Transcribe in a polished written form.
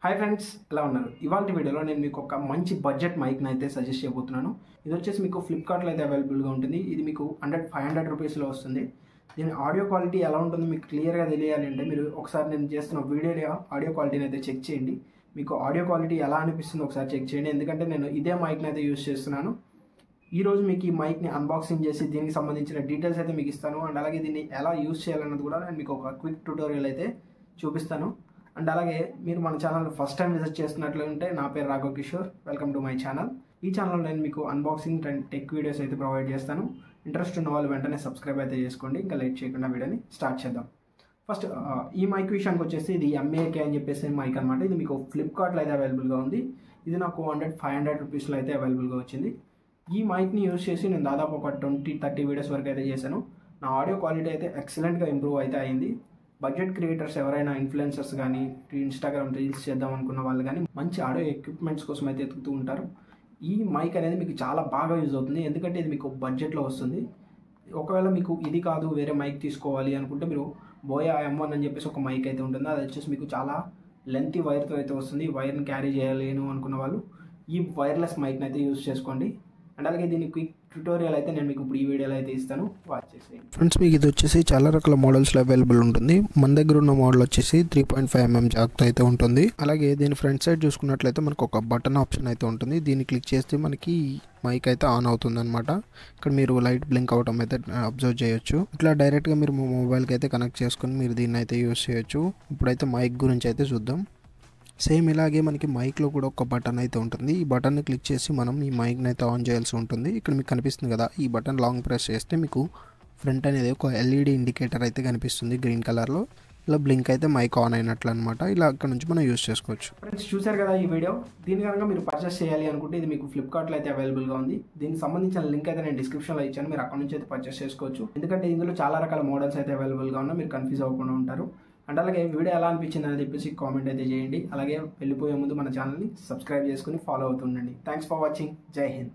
Hi friends, ఎలా ఉన్నారు? ఇవాళ వీడియోలో నేను మీకు ఒక మంచి బడ్జెట్ మైక్ని అయితే సజెస్ట్ చేయబోతున్నాను. ఇది వచ్చేసి మీకు ఫ్లిప్కార్ట్లో అయితే అవైలబుల్గా ఉంటుంది. ఇది మీకు 500 రూపీస్లో వస్తుంది. దీని ఆడియో క్వాలిటీ ఎలా ఉంటుందో మీకు క్లియర్గా తెలియాలి అంటే మీరు ఒకసారి నేను చేస్తున్న వీడియో ఆడియో క్వాలిటీని అయితే చెక్ చేయండి. మీకు ఆడియో క్వాలిటీ ఎలా అనిపిస్తుందో ఒకసారి చెక్ చేయండి. ఎందుకంటే నేను ఇదే మైక్ని అయితే యూజ్ చేస్తున్నాను. ఈరోజు మీకు ఈ మైక్ని అన్బాక్సింగ్ చేసి దీనికి సంబంధించిన డీటెయిల్స్ అయితే మీకు ఇస్తాను. అండ్ అలాగే దీన్ని ఎలా యూజ్ చేయాలన్నది కూడా నేను మీకు ఒక క్విక్ ట్యూటోరియల్ అయితే చూపిస్తాను. అండ్ అలాగే మీరు మన ఛానల్ ఫస్ట్ టైం విజిట్ చేస్తున్నట్లయితే నా పేరు Raghav Kishore. Welcome to my channel. ఈ ఛానల్లో నేను మీకు అన్బాక్సింగ్ అండ్ టెక్ వీడియోస్ అయితే ప్రొవైడ్ చేస్తాను. ఇంట్రెస్ట్ ఉన్న వాళ్ళు వెంటనే సబ్స్క్రైబ్ అయితే చేసుకోండి. ఇంకా లేట్ చేయకుండా వీడియోని స్టార్ట్ చేద్దాం. ఫస్ట్ ఈ మైక్ విషయానికి వచ్చేసి ఇది MAK అని చెప్పేసి మైక్ అనమాట. ఇది మీకు ఫ్లిప్కార్ట్లో అయితే అవైలబుల్గా ఉంది. ఇది నాకు 500 రూపీస్లో అయితే అవైలబుల్గా వచ్చింది. ఈ మైక్ని యూజ్ చేసి నేను దాదాపు ఒక 20-30 వీడియోస్ వరకు అయితే చేశాను. నా ఆడియో క్వాలిటీ అయితే ఎక్సలెంట్గా ఇంప్రూవ్ అయితే అయింది. బడ్జెట్ క్రియేటర్స్ ఎవరైనా ఇన్ఫ్లుయెన్సర్స్ కానీ ఇన్స్టాగ్రామ్ రీల్స్ చేద్దాం అనుకున్న వాళ్ళు కానీ మంచి ఆడియో ఎక్విప్మెంట్స్ కోసం అయితే ఎతుకుతూ ఉంటారు. ఈ మైక్ అనేది మీకు చాలా బాగా యూజ్ అవుతుంది. ఎందుకంటే ఇది మీకు బడ్జెట్లో వస్తుంది. ఒకవేళ మీకు ఇది కాదు వేరే మైక్ తీసుకోవాలి అనుకుంటే మీరు బోయా M1 అని చెప్పేసి ఒక మైక్ అయితే ఉంటుంది. అది వచ్చేసి మీకు చాలా లెంతీ వైర్తో అయితే వస్తుంది. వైర్ని క్యారీ చేయలేను అనుకున్న వాళ్ళు ఈ వైర్లెస్ మైక్ని అయితే యూజ్ చేసుకోండి. అండ్ అలాగే దీని క్విక్ ట్యూటోరియల్ అయితే నేను మీకు ఇప్పుడు ఈ వీడియోలో అయితే ఇస్తాను, వాచ్ చేసేయండి. ఫ్రెండ్స్, మీకు ఇది వచ్చేసి చాలా రకాల మోడల్స్లో అవైలబుల్ ఉంటుంది. మన దగ్గర ఉన్న మోడల్ వచ్చేసి 3.5mm జాక్తో అయితే ఉంటుంది. అలాగే దీని ఫ్రంట్ సైడ్ చూసుకున్నట్లయితే మనకు ఒక బటన్ ఆప్షన్ అయితే ఉంటుంది. దీన్ని క్లిక్ చేస్తే మనకి మైక్ అయితే ఆన్ అవుతుంది అనమాట. ఇక్కడ మీరు లైట్ బ్లింక్ అవడం అయితే అబ్జర్వ్ చేయొచ్చు. ఇట్లా డైరెక్ట్గా మీరు మొబైల్కి అయితే కనెక్ట్ చేసుకొని మీరు దీన్ని అయితే యూస్ చేయొచ్చు. ఇప్పుడైతే మైక్ గురించి అయితే చూద్దాం. సేమ్ ఇలాగే మనకి మైక్లో కూడా ఒక బటన్ అయితే ఉంటుంది. ఈ బటన్ని క్లిక్ చేసి మనం ఈ మైక్ని అయితే ఆన్ చేయాల్సి ఉంటుంది. ఇక్కడ మీకు కనిపిస్తుంది కదా, ఈ బటన్ లాంగ్ ప్రెస్ చేస్తే మీకు ఫ్రంట్ అనేది ఒక LED ఇండికేటర్ అయితే కనిపిస్తుంది గ్రీన్ కలర్లో. ఇలా బ్లింక్ అయితే మైక్ ఆన్ అయినట్లు అనమాట. ఇలా అక్కడ నుంచి మనం యూజ్ చేసుకోవచ్చు. ఫ్రెండ్స్, చూశారు కదా ఈ వీడియో. దీని కనుక మీరు పర్చేస్ చేయాలి అనుకుంటే ఇది మీకు ఫ్లిప్కార్ట్లో అయితే అవైలబుల్గా ఉంది. దీనికి సంబంధించిన లింక్ అయితే నేను డిస్క్రిప్షన్లో ఇచ్చాను. మీరు అక్కడ నుంచి అయితే పర్చేస్ చేసుకోవచ్చు. ఎందుకంటే ఇందులో చాలా రకాల మోడల్స్ అయితే అవైలబుల్గా ఉన్నాయి. మీరు కన్ఫ్యూజ్ అవ్వకుండా ఉంటారు. అండ్ అలాగే వీడియో ఎలా అనిపించింది అని చెప్పేసి కామెంట్ అయితే చేయండి. అలాగే వెళ్ళిపోయే ముందు మన ఛానల్ని సబ్స్క్రైబ్ చేసుకుని ఫాలో అవుతుండండి. Thanks for watching. జై హింద్.